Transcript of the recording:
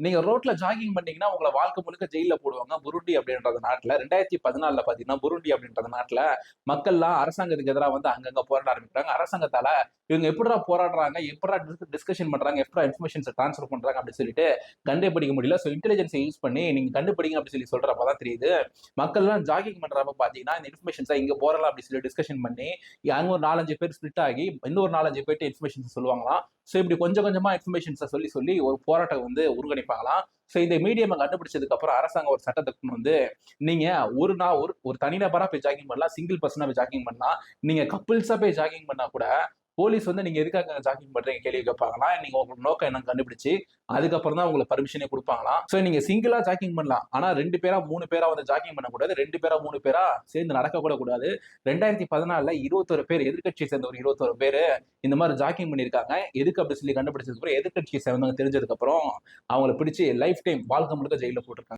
நீங்க ரோட்ல ஜாகிங் பண்ணீங்கன்னா, உங்கள வாழ்க்கை முழுக்க ஜெயில்ல போடுவாங்க. புருண்டி அப்படின்ற நாட்டுல 2014ல பார்த்தீங்கன்னா, புருண்டி அப்படின்ற நாட்டுல மக்கள்லாம் அரசாங்கத்துக்கு எதிரா வந்து அங்கங்க போராட ஆரம்பிக்கிறாங்க. அரசாங்கத்தால இவங்க எப்புட்றா போராடுறாங்க? எப்புட்றா டிஸ்கஷன் பண்றாங்க? எப்புட்றா இன்ஃபர்மேஷன்ஸ ட்ரான்ஸ்ஃபர் பண்றாங்க? அப்படின்னு சொல்லிட்டு கண்டே முடியல. ஸோ இன்டெலிஜென்ஸ யூஸ் பண்ணி நீங்க கண்டுபிடிங்க அப்படின்னு சொல்றப்ப தான் தெரியுது. மக்கள்லாம் ஜாகிங் பண்றப்ப பார்த்தீங்கன்னா, இந்த இன்ஃபர்மேஷன்ஸ இங்க போறலாம் அப்படின்னு சொல்லி டிஸ்கஷன் பண்ணி, அங்க ஒரு 4, 5 பேர் ஸ்ப்ளிட் ஆகி, இன்னொரு 4, 5 பேர்ட்ட இன்ஃபர்மேஷன்ஸ் சொல்லுவாங்களாம். ஸோ இப்படி கொஞ்சம் கொஞ்சமா இன்ஃபர்மேஷன்ஸ சொல்லி ஒரு போராட்டம் வந்து ஒருங்கிணைப்பாங்களாம். ஸோ இந்த மீடியம் கண்டுபிடிச்சதுக்கு அப்புறம் அரசாங்கம் ஒரு சட்டத்த கொண்டு வந்து, நீங்க ஒரு நாள் ஒரு ஒரு தனிநபரா போய் ஜாகிங் பண்ணலாம். சிங்கிள் பெர்சனா போய் ஜாகிங் பண்ணலாம். நீங்க கப்பிள்ஸா போய் ஜாகிங் பண்ணா கூட, போலீஸ் வந்து நீங்க எதுக்காக ஜாகிங் பண்றீங்க கேள்வி கேட்பாங்களாம். நீங்க உங்க நோக்கம் என்னன்னு கண்டுபிடிச்சு, அதுக்கப்புறம் தான் உங்களுக்கு பர்மிஷனே குடுப்பாங்களாம். ஸோ நீங்க சிங்கிளா ஜாகிங் பண்ணலாம். ஆனா 2 பேரா, 3 பேரா வந்து ஜாகிங் பண்ணக்கூடாது. 2 பேரா, 3 பேரா சேர்ந்து நடக்க கூட கூடாது. 2014ல 21 பேர் எதிர்க்கட்சியை சேர்ந்த ஒரு 21 பேரு இந்த மாரி ஜாக்கிங் பண்ணியிருக்காங்க. எதுக்கு அப்படி சொல்லி கண்டுபிடிச்சதுக்கு அப்புறம் எதிர்க்கட்சியை சேர்ந்தவங்க தெரிஞ்சதுக்கு அப்புறம் அவங்கள பிடிச்சு லைஃப் டைம் வாழ்க்கை முழுக்க ஜெயில்ல போட்டுருக்காங்க.